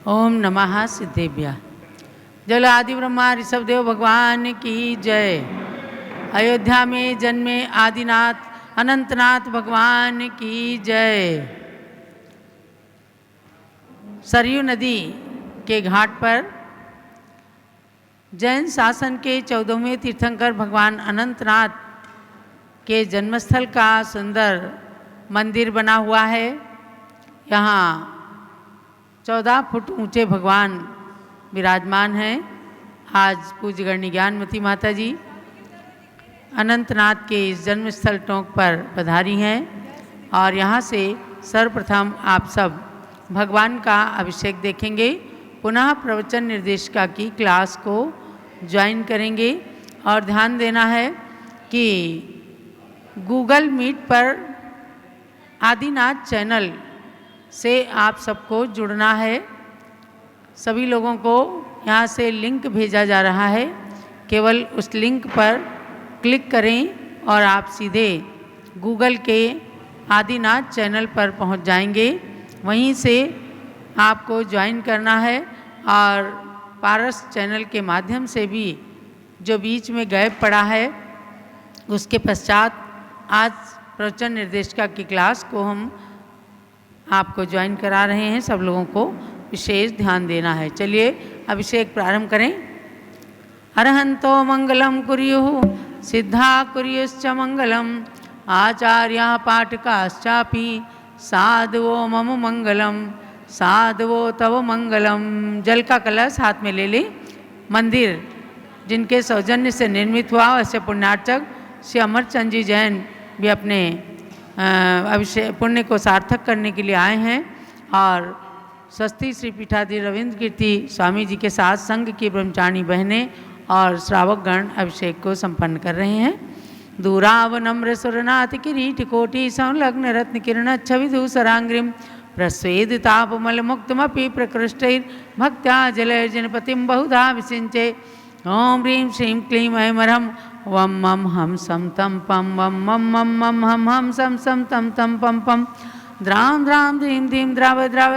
ओम नमः सिद्धेभ्यः। जल आदि ब्रह्मा ऋषभदेव भगवान की जय। अयोध्या में जन्मे आदिनाथ अनंतनाथ भगवान की जय। सरयू नदी के घाट पर जैन शासन के 14वें तीर्थंकर भगवान अनंतनाथ के जन्मस्थल का सुंदर मंदिर बना हुआ है। यहाँ 14 फुट ऊंचे भगवान विराजमान हैं। आज पूज्य गणनी ज्ञानमती माता जी अनंतनाथ के इस जन्मस्थल टोंक पर पधारी हैं और यहाँ से सर्वप्रथम आप सब भगवान का अभिषेक देखेंगे। पुनः प्रवचन निर्देशिका की क्लास को ज्वाइन करेंगे और ध्यान देना है कि गूगल मीट पर आदिनाथ चैनल से आप सबको जुड़ना है। सभी लोगों को यहाँ से लिंक भेजा जा रहा है। केवल उस लिंक पर क्लिक करें और आप सीधे गूगल के आदिनाथ चैनल पर पहुँच जाएंगे। वहीं से आपको ज्वाइन करना है और पारस चैनल के माध्यम से भी जो बीच में गैप पड़ा है उसके पश्चात आज प्रवचन निर्देशिका की क्लास को हम आपको ज्वाइन करा रहे हैं। सब लोगों को विशेष ध्यान देना है। चलिए अभिषेक प्रारंभ करें। अरहंतो मंगलम कुर्युः सिद्धा कुर्युश्च मंगलम आचार्य पाठकाश्चापि साधवो मम मंगलम साधवो तव मंगलम। जल का कलश हाथ में ले ले। मंदिर जिनके सौजन्य से निर्मित हुआ वैसे पुण्यार्चक श्री अमरचंद जी जैन भी अपने अभिषेक पुण्य को सार्थक करने के लिए आए हैं और स्वस्ति श्री पीठाधि रविंद्र कीर्ति स्वामी जी के साथ संघ की ब्रह्मचारिणी बहनें और श्रावक गण अभिषेक को संपन्न कर रहे हैं। दूराव नम्र सुरनाथ किरीट कोटि संलग्न रत्न किरण छविधूसरांग्रिम प्रस्वेद तापमल मुक्तमपि प्रकृष्टैर भक्त्या जलर्जनपतिम बहुधा विसिंचे। ओम ह्रीं श्रीं क्लीं ऐमरं वम मम हम सम तम पम वम मम मम मम हम सम सम तम तम पम पम द्राम द्राम धीम धीम द्राव द्राव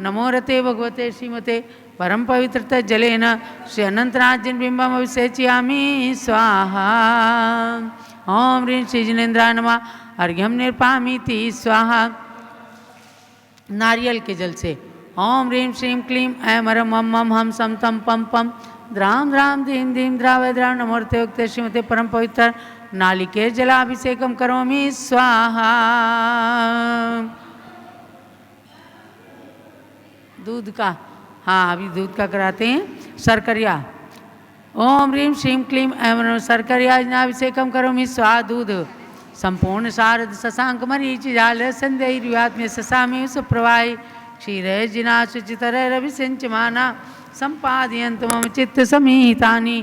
नमो रते भगवते श्रीमते परम पवित्रत जलेन श्री अनंतनाथ जिन बिंबम अभिषेचयामि स्वाहा। ओम ह्रीं श्री जिनेन्द्राय नमः अर्घ्यम निर्पामीति स्वाहा। नारियल के जल से ओम ह्रीं श्रीं क्लीं ऐमरं मम मम हम सम तम पम पम द्राम द्राम धीम धीम द्राव द्राव नमोरते उक्ते श्रीमते परम पवित्र नालिकेर जलाभिषेकम करोमि स्वाहा। दूध का, हाँ अभी दूध का कराते हैं। सरकरिया ओम ह्रीं श्रीं क्लीं ऐं सरकरियाभिषेकम करोमि स्वाहा। दूध संपूर्ण शारद शशांक मरीच जाल संदेह ससामी सुप्रवाही क्षीर जिना शुचितरभिषिंचमाना संपादयंत मम चित्त समीहितानि।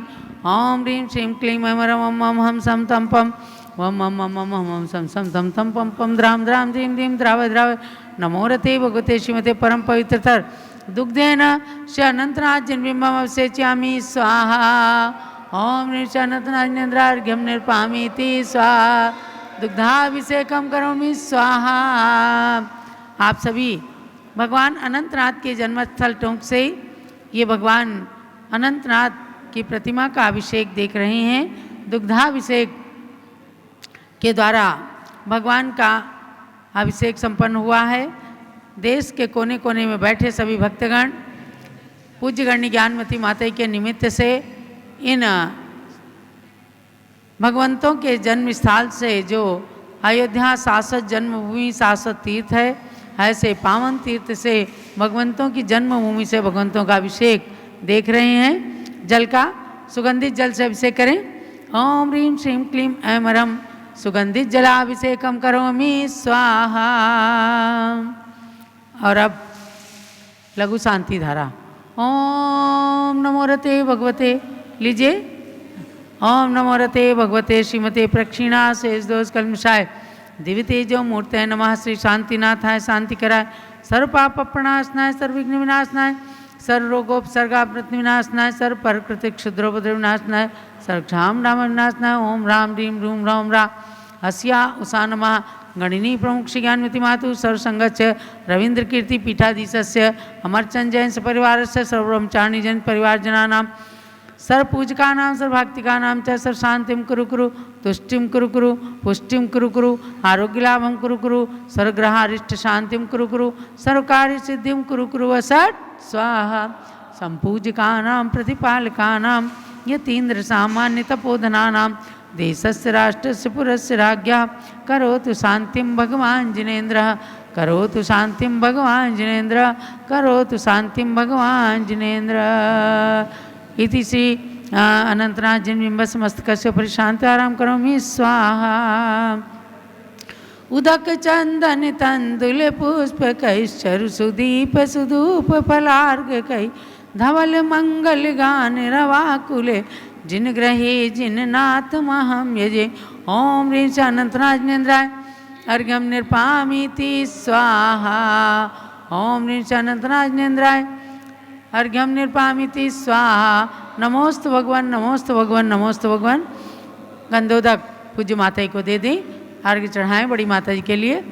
ओम ह्रीं श्रीं क्लीं ऐमरं मम हम सम तम पम वम मम मम मम हम सम सम तम तम पम पम द्राम द्राम धीम धीम द्राव द्राव नमो रते भगवते श्रीमते परम पवित्रतर दुग्धेन श्री अनंतनाथ जिन्बिंबम अभिषेचयामि स्वाहा। ओम ह्रीं श्री अनंतनाथेन्द्रार्घ्यम निर्पामीति स्वाहा। दुग्धाभिषेकम करोमि स्वाहा। आप सभी भगवान अनंतनाथ के जन्मस्थल टोंक से ये भगवान अनंतनाथ की प्रतिमा का अभिषेक देख रहे हैं। दुग्धाभिषेक के द्वारा भगवान का अभिषेक संपन्न हुआ है। देश के कोने कोने में बैठे सभी भक्तगण पूज्य गणनी ज्ञानमती माता के निमित्त से इन भगवंतों के जन्म स्थल से जो अयोध्या शाश्वत जन्मभूमि शाश्वत तीर्थ है, ऐसे पावन तीर्थ से भगवंतों की जन्मभूमि से भगवंतों का अभिषेक देख रहे हैं। जल का सुगंधित जल से अभिषेक करें। ओम ह्रीं श्रीं क्लीं ऐमरं सुगंधित जलाभिषेकम करोमि स्वाहा। और अब लघु शांति धारा। ओम नमो रते भगवते, लीजिए। ओम नमो रते भगवते श्रीमते प्रक्षिणा शेष दोष कल्मषाय दिव्य तेजो मूर्ते नमः श्री शांतिनाथाय शांति कराय सर्व पाप प्रणाशनाय सर्व विघ्न विनाशनाय सर्व रोगोपसर्गावृत विनाशनाय सर्व प्रकृति क्षुद्रोपद्र विनाशनाय सर्व क्षाम राम विनाशनाय। ओम राम ह्रीं रूम राम रा अस्या उषा नमः गणिनी प्रमुख श्री ज्ञानमती मातु सर्वसंगच्छ रवींद्र कीर्ति पीठाधीशस्य अमरचंद जैन सपरिवारस्य सर्वब्रह्मचारिणी जैन परिवारजनानां सर्वपूजकानां सर्वभक्तिकानां च सर्वशान्तिं कुरु कुरु तुष्टिं कुरु कुरु पुष्टिं कुरु कुरु आरोग्यलाभं कुरु कुरु सर्वग्रहारिष्ट शान्तिं कुरु कुरु सर्वकार्यसिद्धिं कुरु कुरु वसत् स्वाहा। सम्पूजकानां प्रतिपालकानां यतीन्द्र सामान्य तपोधनानां देशस्य राष्ट्रस्य पुरस्य राज्ञः करोतु शान्तिं भगवान् जिनेन्द्रः करोतु शान्तिं भगवान् जिनेन्द्रः करोतु शान्तिं भगवान् जिनेन्द्रः। इति श्री अनंतनाथ जिनबिंबस्य मस्तकस्य उपरि शांति आराम करोमि स्वाहा। उदक चंदन तंदुल पुष्प कैश्चरु सुदीप सुधूप फलार्घ कै धवल मंगल गान रवाकुले जिन ग्रहे जिन नाथ महम यजे। ओम ह्रीं अनंतनाथ जिनेन्द्राय अर्घ्यम निर्पामीति स्वाहा। ओम ह्रीं अनंतनाथ जिनेन्द्राय अर्घ्यम निर्पामीति स्वाहा। नमोस्तु भगवान नमोस्तु भगवान नमोस्तु भगवान। गंधोदक पूज्य माता जी को दे दें, अर्घ्य चढ़ाएं बड़ी माता जी के लिए।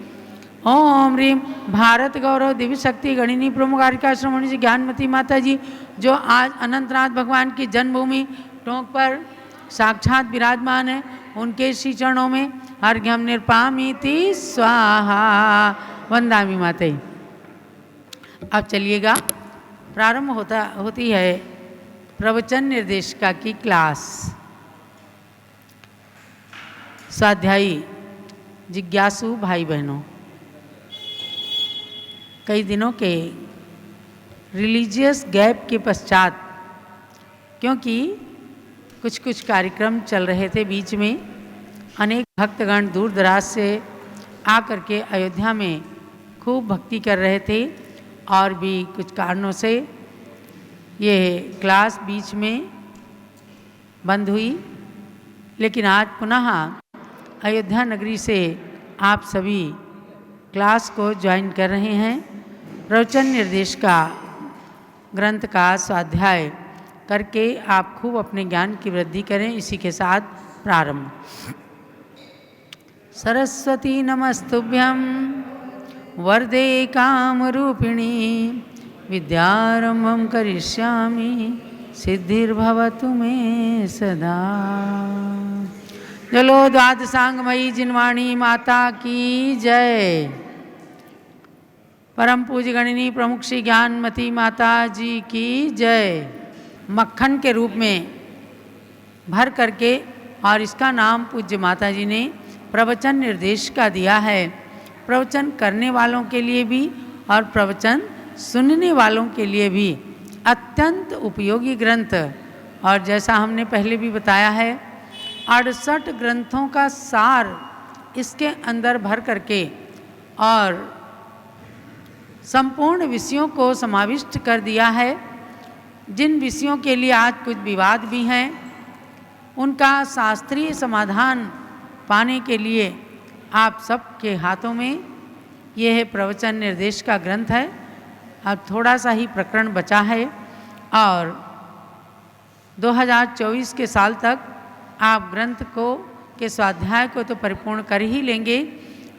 ओम ह्रीं भारत गौरव दिव्य शक्ति गणिनी प्रमुख आर्यकाश्रमणी जी ज्ञानमती माता जी जो आज अनंतनाथ भगवान की जन्मभूमि टोंक पर साक्षात विराजमान है, उनके श्री चरणों में अर्घ्यम निर्पामीति स्वाहा। वंदामी माता जी। अब चलिएगा, प्रारंभ होती है प्रवचन निर्देशिका की क्लास। स्वाध्यायी जिज्ञासु भाई बहनों, कई दिनों के रिलीजियस गैप के पश्चात, क्योंकि कुछ कार्यक्रम चल रहे थे बीच में, अनेक भक्तगण दूर दराज से आकर के अयोध्या में खूब भक्ति कर रहे थे और भी कुछ कारणों से ये क्लास बीच में बंद हुई। लेकिन आज पुनः अयोध्या नगरी से आप सभी क्लास को ज्वाइन कर रहे हैं। प्रवचन निर्देशिका ग्रंथ का स्वाध्याय करके आप खूब अपने ज्ञान की वृद्धि करें। इसी के साथ प्रारंभ। सरस्वती नमस्तुभ्यं वरदे कामरूपिणी विद्यारंभं करिष्यामि सिद्धिर्भवतु मे सदा। चलो द्वादशांगमयी जिनवाणी माता की जय। परम पूज्य गणिनी प्रमुख श्री ज्ञानमती माता जी की जय। मक्खन के रूप में भर करके, और इसका नाम पूज्य माता जी ने प्रवचन निर्देशिका दिया है। प्रवचन करने वालों के लिए भी और प्रवचन सुनने वालों के लिए भी अत्यंत उपयोगी ग्रंथ। और जैसा हमने पहले भी बताया है, 68 ग्रंथों का सार इसके अंदर भर करके और संपूर्ण विषयों को समाविष्ट कर दिया है। जिन विषयों के लिए आज कुछ विवाद भी हैं, उनका शास्त्रीय समाधान पाने के लिए आप सबके हाथों में ये है प्रवचन निर्देश का ग्रंथ है। अब थोड़ा सा ही प्रकरण बचा है और 2024 के साल तक आप ग्रंथ को के स्वाध्याय को तो परिपूर्ण कर ही लेंगे,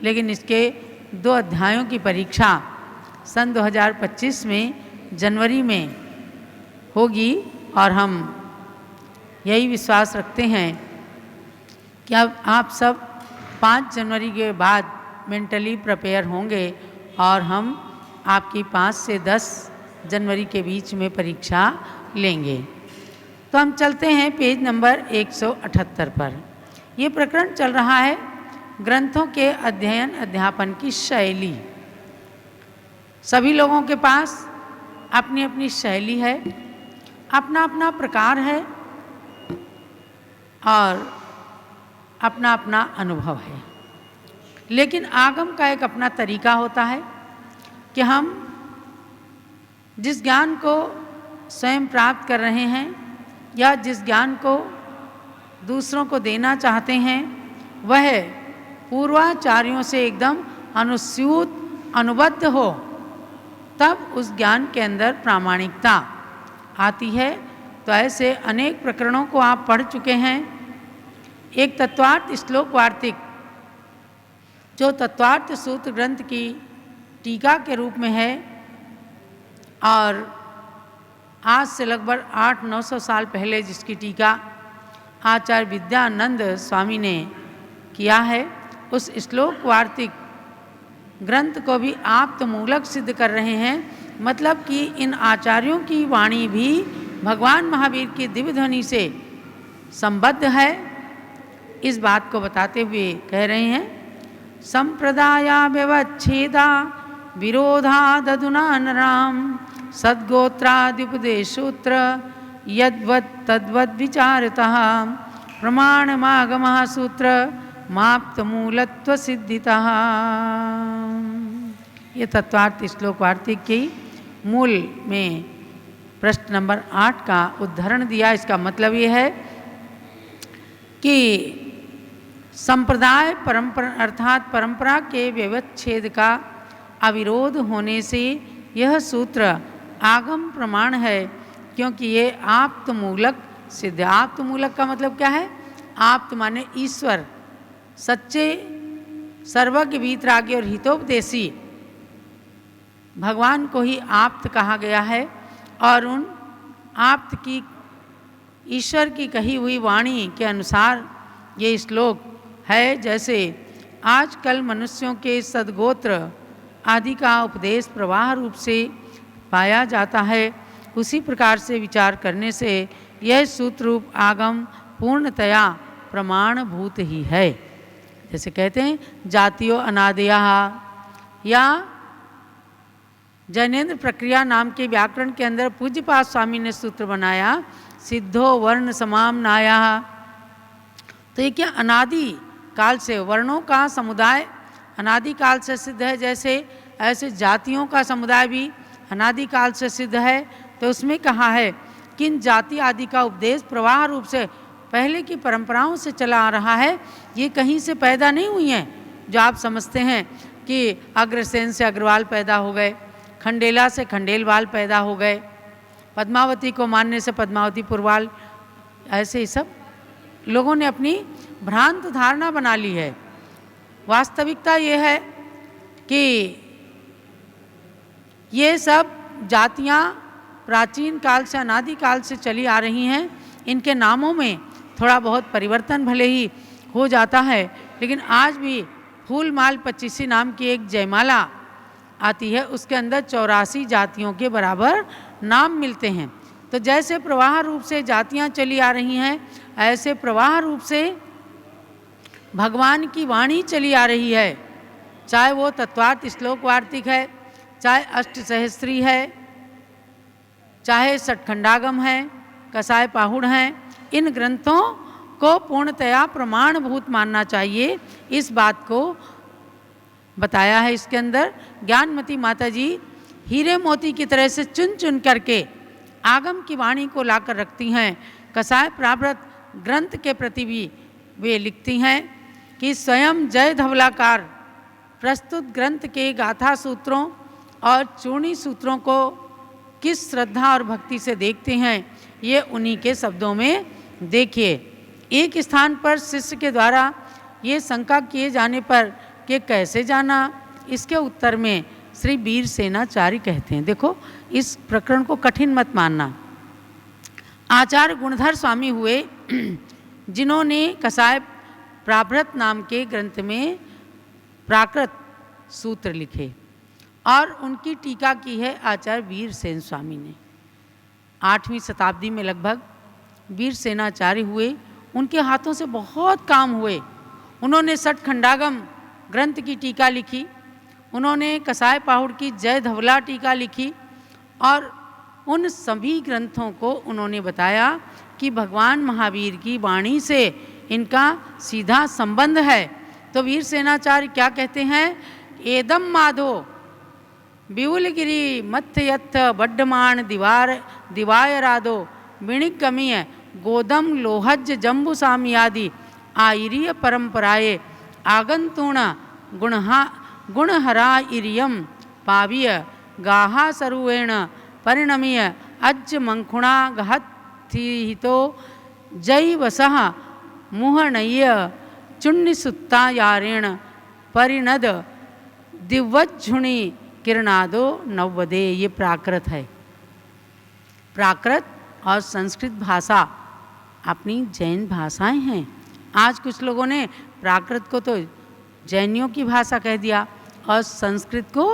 लेकिन इसके 2 अध्यायों की परीक्षा सन 2025 में जनवरी में होगी। और हम यही विश्वास रखते हैं कि अब आप सब 5 जनवरी के बाद मेंटली प्रिपेयर होंगे और हम आपकी 5 से 10 जनवरी के बीच में परीक्षा लेंगे। तो हम चलते हैं पेज नंबर 178 पर। ये प्रकरण चल रहा है ग्रंथों के अध्ययन अध्यापन की शैली। सभी लोगों के पास अपनी अपनी शैली है, अपना अपना प्रकार है और अपना अपना अनुभव है। लेकिन आगम का एक अपना तरीका होता है कि हम जिस ज्ञान को स्वयं प्राप्त कर रहे हैं या जिस ज्ञान को दूसरों को देना चाहते हैं, वह पूर्वाचार्यों से एकदम अनुस्यूत अनुबद्ध हो, तब उस ज्ञान के अंदर प्रामाणिकता आती है। तो ऐसे अनेक प्रकरणों को आप पढ़ चुके हैं। एक तत्वार्थ श्लोक वार्तिक जो तत्वार्थ सूत्र ग्रंथ की टीका के रूप में है और आज से लगभग 800-900 साल पहले जिसकी टीका आचार्य विद्यानंद स्वामी ने किया है, उस श्लोक वार्तिक ग्रंथ को भी आप्तमूलक सिद्ध कर रहे हैं। मतलब कि इन आचार्यों की वाणी भी भगवान महावीर की दिव्य ध्वनि से संबद्ध है, इस बात को बताते हुए कह रहे हैं। संप्रदाया व्यवच्छेदा विरोधा दधुना नराम सद्गोत्राद्युपदेशसूत्र यद्वत् तद्वद् विचारतः प्रमाणमागमः सूत्र माप्तमूलत्व सिद्धितः। ये तत्वार्थ श्लोक वार्तिक के मूल में प्रश्न नंबर 8 का उदाहरण दिया। इसका मतलब ये है कि संप्रदाय परंपरा अर्थात परंपरा के व्यवच्छेद का अविरोध होने से यह सूत्र आगम प्रमाण है, क्योंकि ये आप्तमूलक सिद्ध। आप्तमूलक का मतलब क्या है? आप्त माने ईश्वर, सच्चे सर्वज्ञ वीतरागी और हितोपदेशी भगवान को ही आप्त कहा गया है। और उन आप्त की ईश्वर की कही हुई वाणी के अनुसार ये श्लोक है। जैसे आजकल मनुष्यों के सद्गोत्र आदि का उपदेश प्रवाह रूप से पाया जाता है, उसी प्रकार से विचार करने से यह सूत्र रूप आगम पूर्णतया प्रमाणभूत ही है। जैसे कहते हैं जातियो अनादया, या जैनेन्द्र प्रक्रिया नाम के व्याकरण के अंदर पूज्यपाद स्वामी ने सूत्र बनाया सिद्धो वर्ण समाम नाया। तो ये क्या अनादि काल से वर्णों का समुदाय अनादि काल से सिद्ध है, जैसे ऐसे जातियों का समुदाय भी अनादि काल से सिद्ध है। तो उसमें कहा है कि इन जाति आदि का उपदेश प्रवाह रूप से पहले की परंपराओं से चला आ रहा है, ये कहीं से पैदा नहीं हुई हैं। जो आप समझते हैं कि अग्रसेन से अग्रवाल पैदा हो गए, खंडेला से खंडेलवाल पैदा हो गए, पद्मावती को मानने से पद्मावती पुरवाल, ऐसे ही सब लोगों ने अपनी भ्रांत धारणा बना ली है। वास्तविकता ये है कि ये सब जातियाँ प्राचीन काल से अनादि काल से चली आ रही हैं। इनके नामों में थोड़ा बहुत परिवर्तन भले ही हो जाता है, लेकिन आज भी फूल माल 25 नाम की एक जयमाला आती है, उसके अंदर 84 जातियों के बराबर नाम मिलते हैं। तो जैसे प्रवाह रूप से जातियाँ चली आ रही हैं, ऐसे प्रवाह रूप से भगवान की वाणी चली आ रही है, चाहे वो तत्वार्थ श्लोक वार्तिक है, चाहे अष्टसहस्त्री है, चाहे सठखंडागम है, कसाय पाहुड़ हैं। इन ग्रंथों को पूर्णतया प्रमाणभूत मानना चाहिए, इस बात को बताया है। इसके अंदर ज्ञानमती माता जी हीरे मोती की तरह से चुन चुन करके आगम की वाणी को लाकर रखती हैं। कसाय प्रावृत ग्रंथ के प्रति भी वे लिखती हैं कि स्वयं जय धवलाकार प्रस्तुत ग्रंथ के गाथा सूत्रों और चूर्णी सूत्रों को किस श्रद्धा और भक्ति से देखते हैं, ये उन्हीं के शब्दों में देखिए। एक स्थान पर शिष्य के द्वारा ये शंका किए जाने पर कि कैसे जाना, इसके उत्तर में श्री वीर सेनाचार्य कहते हैं, देखो इस प्रकरण को कठिन मत मानना। आचार्य गुणधर स्वामी हुए जिन्होंने कसाय प्राभृत नाम के ग्रंथ में प्राकृत सूत्र लिखे और उनकी टीका की है आचार्य वीर सेन स्वामी ने। 8वीं शताब्दी में लगभग वीर सेनाचार्य हुए, उनके हाथों से बहुत काम हुए। उन्होंने सठखंडागम ग्रंथ की टीका लिखी, उन्होंने कसाय पाहुड़ की जय धवला टीका लिखी और उन सभी ग्रंथों को उन्होंने बताया कि भगवान महावीर की वाणी से इनका सीधा संबंध है। तो वीर सेनाचार्य क्या कहते हैं, एदम माधो बिउलगिरी मथयथ बड्डमान दिवाय राधो विणिकमीय गोदम लोहज जम्बू सामियादि आईरीय परंपराए आगंतुण गुणहरा इरियम पावीय गाहा सरुवेण परिणमीय अज्ज मंखुणा गहत्थितो जय वसः मुहनय्य चुन्निसुत्ता यारेण परिणद दिव्वज्झुणि किरणादो नववदे। ये प्राकृत है। प्राकृत और संस्कृत भाषा अपनी जैन भाषाएं हैं। आज कुछ लोगों ने प्राकृत को तो जैनियों की भाषा कह दिया और संस्कृत को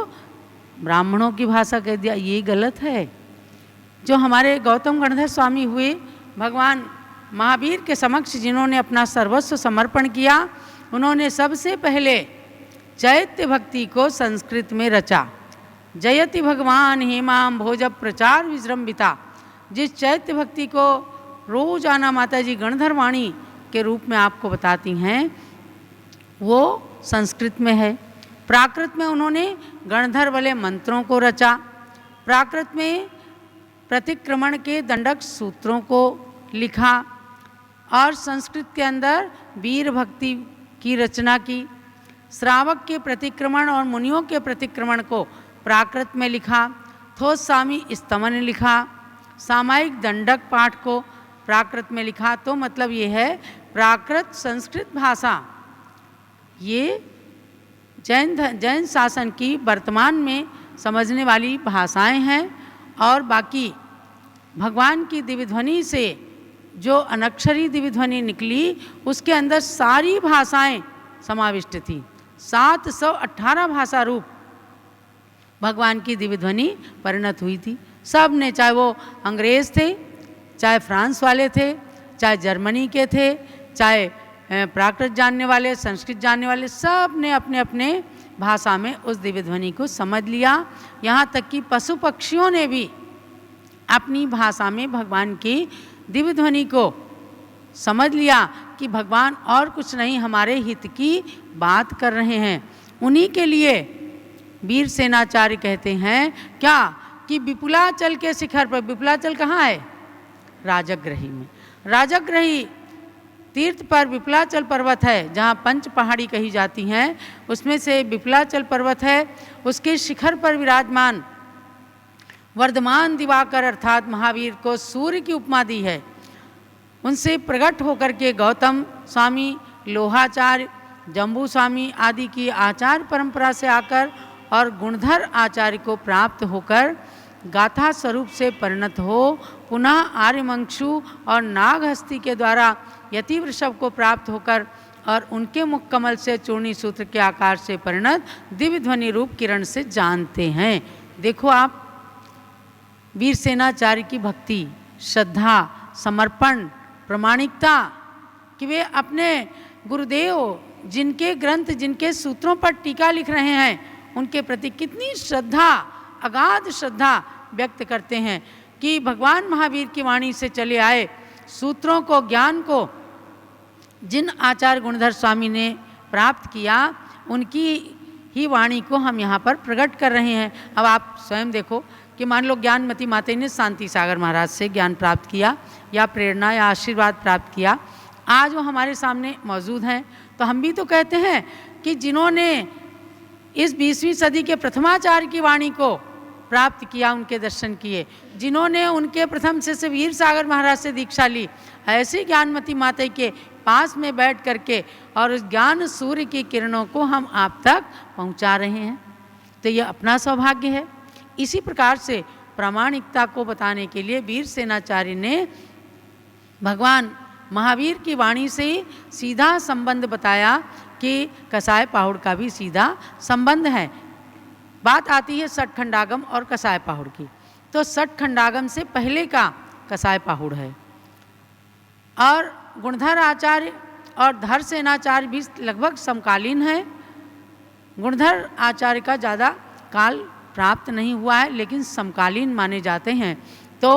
ब्राह्मणों की भाषा कह दिया। ये गलत है। जो हमारे गौतम गणधर स्वामी हुए, भगवान महावीर के समक्ष जिन्होंने अपना सर्वस्व समर्पण किया, उन्होंने सबसे पहले चैत्य भक्ति को संस्कृत में रचा। जयति भगवान हेमाम भोज प्रचार विजृंभिता। जिस चैत्य भक्ति को रोजाना माता जी गणधर वाणी के रूप में आपको बताती हैं, वो संस्कृत में है। प्राकृत में उन्होंने गणधर वाले मंत्रों को रचा। प्राकृत में प्रतिक्रमण के दंडक सूत्रों को लिखा और संस्कृत के अंदर वीर भक्ति की रचना की। श्रावक के प्रतिक्रमण और मुनियों के प्रतिक्रमण को प्राकृत में लिखा। थोस्वामी स्तवन लिखा। सामायिक दंडक पाठ को प्राकृत में लिखा। तो मतलब ये है प्राकृत संस्कृत भाषा ये जैन शासन की वर्तमान में समझने वाली भाषाएं हैं। और बाकी भगवान की दिव्य ध्वनि से जो अनक्षरी दिव्य ध्वनि निकली, उसके अंदर सारी भाषाएं समाविष्ट थी। 718 भाषा रूप भगवान की दिव्य ध्वनि परिणत हुई थी। सब ने, चाहे वो अंग्रेज़ थे, चाहे फ्रांस वाले थे, चाहे जर्मनी के थे, चाहे प्राकृत जानने वाले, संस्कृत जानने वाले, सब ने अपने अपने भाषा में उस दिव्य ध्वनि को समझ लिया। यहाँ तक कि पशु पक्षियों ने भी अपनी भाषा में भगवान की दिव्य ध्वनि को समझ लिया कि भगवान और कुछ नहीं, हमारे हित की बात कर रहे हैं। उन्हीं के लिए वीर सेनाचार्य कहते हैं क्या कि विपुलाचल के शिखर पर, विपुलाचल कहाँ है? राजगृही में। राजगृही तीर्थ पर विपुलाचल पर्वत है, जहाँ 5 पहाड़ी कही जाती हैं, उसमें से विपुलाचल पर्वत है। उसके शिखर पर विराजमान वर्धमान दिवाकर अर्थात महावीर को सूर्य की उपमा दी है। उनसे प्रकट होकर के गौतम स्वामी, लोहाचार्य, जम्बू स्वामी आदि की आचार्य परंपरा से आकर और गुणधर आचार्य को प्राप्त होकर गाथा स्वरूप से परिणत हो पुनः आर्यमंक्षु और नागहस्ती के द्वारा यति वृषभ को प्राप्त होकर और उनके मुख कमल से चूर्णी सूत्र के आकार से परिणत दिव्य ध्वनि रूप किरण से जानते हैं। देखो आप, वीर सेनाचार्य की भक्ति, श्रद्धा, समर्पण, प्रामाणिकता कि वे अपने गुरुदेव जिनके ग्रंथ, जिनके सूत्रों पर टीका लिख रहे हैं, उनके प्रति कितनी श्रद्धा, अगाध श्रद्धा व्यक्त करते हैं कि भगवान महावीर की वाणी से चले आए सूत्रों को, ज्ञान को जिन आचार्य गुणधर स्वामी ने प्राप्त किया, उनकी ही वाणी को हम यहाँ पर प्रकट कर रहे हैं। अब आप स्वयं देखो कि मान लो ज्ञानमती माता ने शांति सागर महाराज से ज्ञान प्राप्त किया या प्रेरणा या आशीर्वाद प्राप्त किया, आज वो हमारे सामने मौजूद हैं। तो हम भी तो कहते हैं कि जिन्होंने इस 20वीं सदी के प्रथमाचार्य की वाणी को प्राप्त किया, उनके दर्शन किए, जिन्होंने उनके प्रथम शिष्य वीर सागर महाराज से दीक्षा ली, ऐसी ज्ञानमती माता के पास में बैठ करके और उस ज्ञान सूर्य की किरणों को हम आप तक पहुंचा रहे हैं, तो यह अपना सौभाग्य है। इसी प्रकार से प्रामाणिकता को बताने के लिए वीर सेनाचार्य ने भगवान महावीर की वाणी से सीधा संबंध बताया कि कसाय पाहुड़ का भी सीधा संबंध है। बात आती है सठ खंडागम और कसाय पाहुड़ की, तो सठ खंडागम से पहले का कसाय पाहुड़ है और गुणधर आचार्य और धर सेनाचार्य भी लगभग समकालीन है। गुणधर आचार्य का ज़्यादा काल प्राप्त नहीं हुआ है, लेकिन समकालीन माने जाते हैं। तो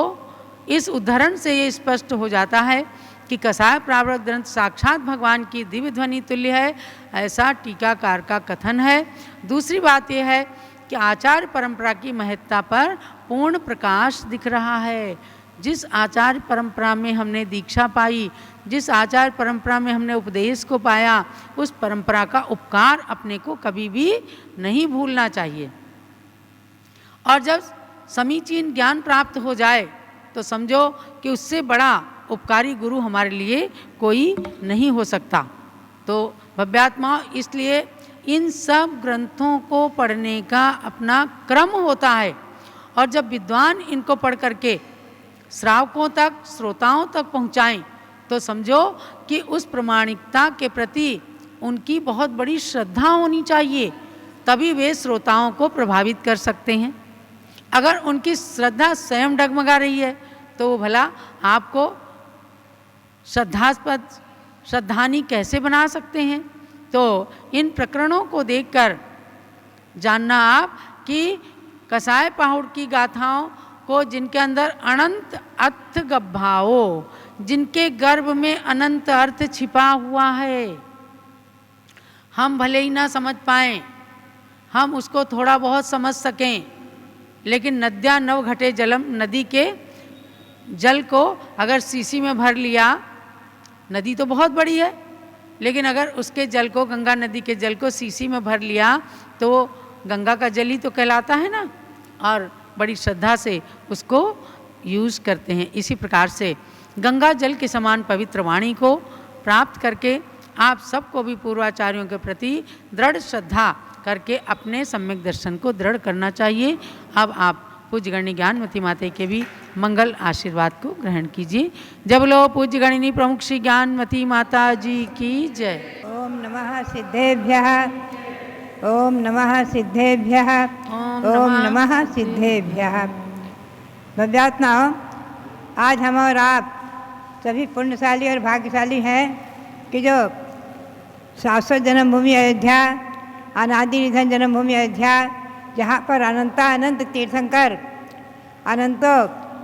इस उदाहरण से ये स्पष्ट हो जाता है कि कसाय प्रावृत ग्रंथ साक्षात भगवान की दिव्य ध्वनि तुल्य है, ऐसा टीकाकार का कथन है। दूसरी बात यह है कि आचार्य परंपरा की महत्ता पर पूर्ण प्रकाश दिख रहा है। जिस आचार्य परंपरा में हमने दीक्षा पाई, जिस आचार्य परंपरा में हमने उपदेश को पाया, उस परंपरा का उपकार अपने को कभी भी नहीं भूलना चाहिए। और जब समीचीन ज्ञान प्राप्त हो जाए तो समझो कि उससे बड़ा उपकारी गुरु हमारे लिए कोई नहीं हो सकता। तो भव्यात्मा, इसलिए इन सब ग्रंथों को पढ़ने का अपना क्रम होता है, और जब विद्वान इनको पढ़ करके श्रावकों तक, श्रोताओं तक पहुँचाएं, तो समझो कि उस प्रामाणिकता के प्रति उनकी बहुत बड़ी श्रद्धा होनी चाहिए, तभी वे श्रोताओं को प्रभावित कर सकते हैं। अगर उनकी श्रद्धा स्वयं डगमगा रही है तो वो भला आपको श्रद्धास्पद, श्रद्धानी कैसे बना सकते हैं। तो इन प्रकरणों को देखकर जानना आप कि कसाय पहाड़ की गाथाओं को, जिनके अंदर अनंत अर्थ गब्भाओ, जिनके गर्भ में अनंत अर्थ छिपा हुआ है, हम भले ही ना समझ पाएं, हम उसको थोड़ा बहुत समझ सकें, लेकिन नद्या नव घटे जलम, नदी के जल को अगर सीसी में भर लिया, नदी तो बहुत बड़ी है, लेकिन अगर उसके जल को, गंगा नदी के जल को सीसी में भर लिया तो गंगा का जल ही तो कहलाता है ना, और बड़ी श्रद्धा से उसको यूज़ करते हैं। इसी प्रकार से गंगा जल के समान पवित्र वाणी को प्राप्त करके आप सबको भी पूर्वाचार्यों के प्रति दृढ़ श्रद्धा करके अपने सम्यक दर्शन को दृढ़ करना चाहिए। अब आप पूज्य गणिनी ज्ञानमती माता के भी मंगल आशीर्वाद को ग्रहण कीजिए। जब बोलो पूज्य गणिनी प्रमुख श्री ज्ञानमती माता जी की जय। ओम नमः सिद्धेभ्यः, ओम नमः सिद्धेभ्यः, ओम नमः सिद्धेभ्यः। भव्यात्माओं, आज हम और आप सभी पुण्यशाली और भाग्यशाली हैं कि जो शाश्वत जन्मभूमि अयोध्या, अनादि निधन जन्मभूमि अयोध्या, जहाँ पर अनंत तीर्थंकर अनंतो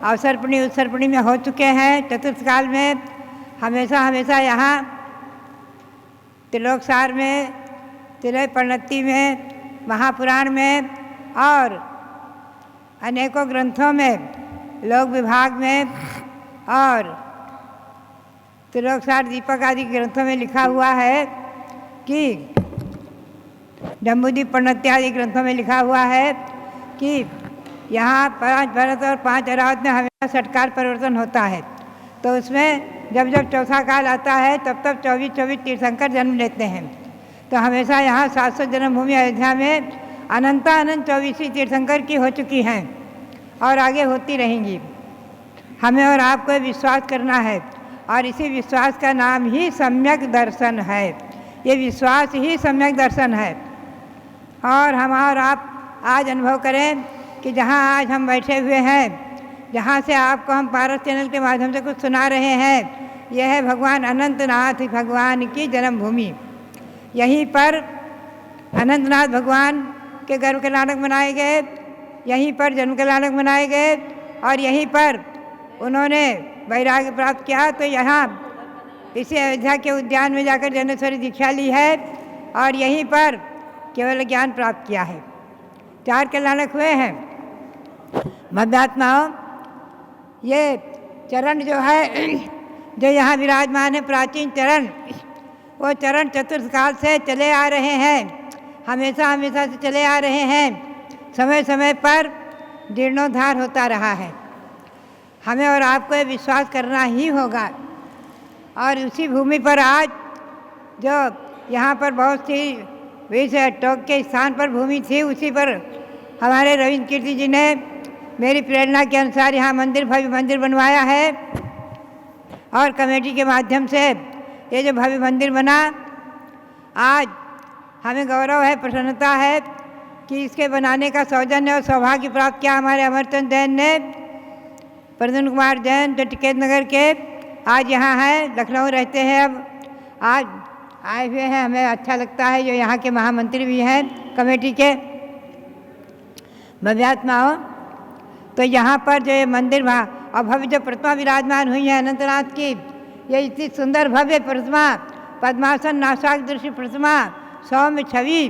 अवसर्पणी उत्सर्पणी में हो चुके हैं, चतुर्थ काल में हमेशा हमेशा यहाँ त्रिलोकसार में, तिलय प्रणति में, महापुराण में और अनेकों ग्रंथों में, लोक विभाग में और त्रिलोकसार दीपक आदि ग्रंथों में लिखा हुआ है कि जम्बूदीप प्रणति आदि ग्रंथों में लिखा हुआ है कि यहाँ 5 भरत और 5 अरावत में हमेशा षटकार परिवर्तन होता है। तो उसमें जब जब चौथा काल आता है तब तब 24 तीर्थंकर जन्म लेते हैं। तो हमेशा यहाँ 700 जन्मभूमि अयोध्या में अनंत 24 तीर्थंकर की हो चुकी हैं और आगे होती रहेंगी। हमें और आपको विश्वास करना है, और इसी विश्वास का नाम ही सम्यक दर्शन है। ये विश्वास ही सम्यक दर्शन है। और हम और आप आज अनुभव करें कि जहाँ आज हम बैठे हुए हैं, जहाँ से आपको हम पारस चैनल के माध्यम से कुछ सुना रहे हैं, यह है भगवान अनंतनाथ भगवान की जन्मभूमि। यहीं पर अनंतनाथ भगवान के गर्भ कल्याणक बनाए गए, यहीं पर जन्म कल्याणक बनाए गए, और यहीं पर उन्होंने वैराग्य प्राप्त किया। तो यहाँ इसी अयोध्या के उद्यान में जाकर जनेश्वरी दीक्षा ली है और यहीं पर केवल ज्ञान प्राप्त किया है। 4 कल्याणक हुए हैं। मध्यात्माओं, ये चरण जो है, जो यहाँ विराजमान है, प्राचीन चरण, वो चरण चतुर्थ काल से चले आ रहे हैं, हमेशा हमेशा से चले आ रहे हैं। समय समय पर जीर्णोद्धार होता रहा है। हमें और आपको ये विश्वास करना ही होगा। और उसी भूमि पर आज जो यहाँ पर बहुत सी विष टोक के स्थान पर भूमि थी, उसी पर हमारे रविंद्र कीर्ति जी ने मेरी प्रेरणा के अनुसार यहाँ भव्य मंदिर बनवाया है। और कमेटी के माध्यम से ये जो भव्य मंदिर बना, आज हमें गौरव है, प्रसन्नता है कि इसके बनाने का सौजन्य और सौभाग्य प्राप्त किया हमारे अमरचंद जैन ने। प्रद्युम्न कुमार जैन जो टिकैत नगर के आज यहाँ है, लखनऊ रहते हैं, अब आज आए हुए हैं। हमें अच्छा लगता है, जो यहाँ के महामंत्री भी हैं कमेटी के। भव्यात्माओं, तो यहाँ पर जो ये मंदिर और भव्य जो प्रतिमा विराजमान हुई है अनंतनाथ की, ये इतनी सुंदर भव्य प्रतिमा, पद्मासन नासाक दृश्य प्रतिमा, सौम्य छवि।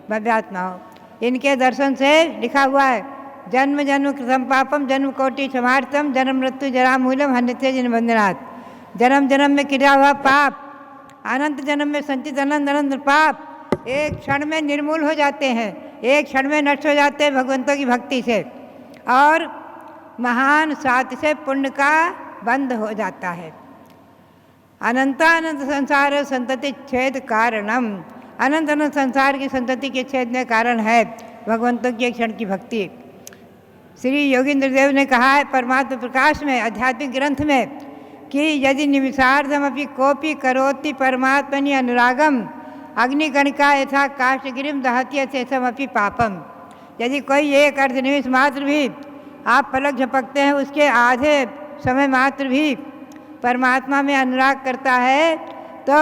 भव्यात्माओं, इनके दर्शन से लिखा हुआ है, जन्म जन्म कृतम पापम जन्म कोटि समार्थम जन्म मृत्यु जरा मूलम हन्यते जिन बंधनात्। जन्म जन्म में किया हुआ पाप, अनंत जन्म में संचित अनंत अनंत पाप एक क्षण में निर्मूल हो जाते हैं, एक क्षण में नष्ट हो जाते हैं भगवंतों की भक्ति से, और महान साथ से पुण्य का बंध हो जाता है। अनंतानंत संसार संतति छेद कारणम, अनंत अनंत संसार की संतति के छेदने कारण है भगवंतों की एक क्षण की भक्ति। श्री योगींद्र देव ने कहा है परमात्म प्रकाश में, आध्यात्मिक ग्रंथ में, कि यदि निमिषार्धमपि कोपि करोति परमात्मनि अनुरागम अग्निकणिका यथा काष्ठगिरिम दहति शेषमपि पापम। यदि कोई एक अर्ध निमिष मात्र भी आप पलक झपकते हैं, उसके आधे समय मात्र भी परमात्मा में अनुराग करता है तो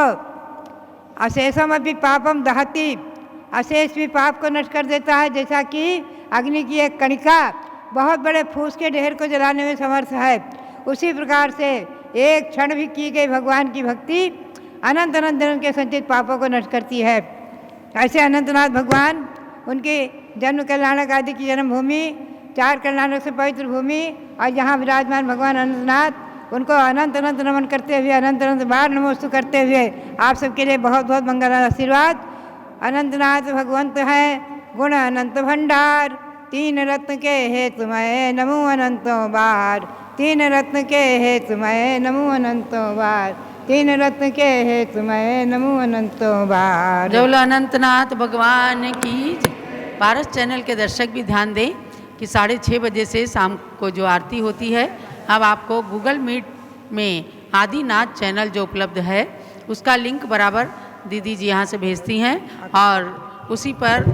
अशेषमपि पापम दहति, अशेष भी पाप को नष्ट कर देता है। जैसा कि अग्नि की एक कणिका बहुत बड़े फूस के ढेर को जलाने में समर्थ है, उसी प्रकार से एक क्षण भी की गई भगवान की भक्ति अनंत अनंत जन्म के संचित पापों को नष्ट करती है। ऐसे अनंतनाथ भगवान, उनकी जन्म कल्याणक आदि की जन्मभूमि, 4 कल्याणक से पवित्र भूमि, और यहाँ विराजमान भगवान अनंतनाथ, उनको अनंत अनंत नमन करते हुए, अनंत अनंत बार नमोस्तु करते हुए आप सबके लिए बहुत बहुत मंगल आशीर्वाद। अनंतनाथ भगवंत हैं गुण अनंत भंडार, 3 रत्न के हेतुमय नमो अनंतों बार, 3 रत्न के हेतुमय नमो अनंतों बार, 3 रत्न के हेतुमय नमो अनंतों बार। जय बोलो अनंतनाथ भगवान की जय। पारस चैनल के दर्शक भी ध्यान दें कि 6:30 बजे से शाम को जो आरती होती है, अब आपको गूगल मीट में आदिनाथ चैनल जो उपलब्ध है उसका लिंक बराबर दीदी जी यहाँ से भेजती हैं, और उसी पर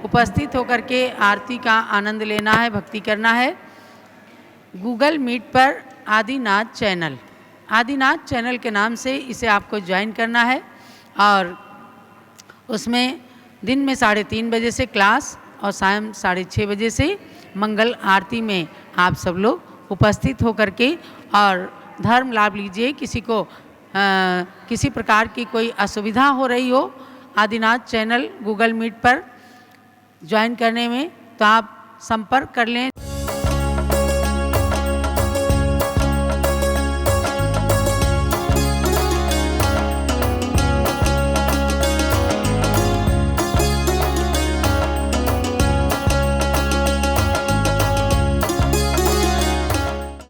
उपस्थित होकर के आरती का आनंद लेना है, भक्ति करना है। गूगल मीट पर आदिनाथ चैनल के नाम से इसे आपको ज्वाइन करना है, और उसमें दिन में 3:30 बजे से क्लास और शाम 6:30 बजे से मंगल आरती में आप सब लोग उपस्थित होकर के और धर्म लाभ लीजिए। किसी को किसी प्रकार की कोई असुविधा हो रही हो आदिनाथ चैनल गूगल मीट पर ज्वाइन करने में, तो आप संपर्क कर लें।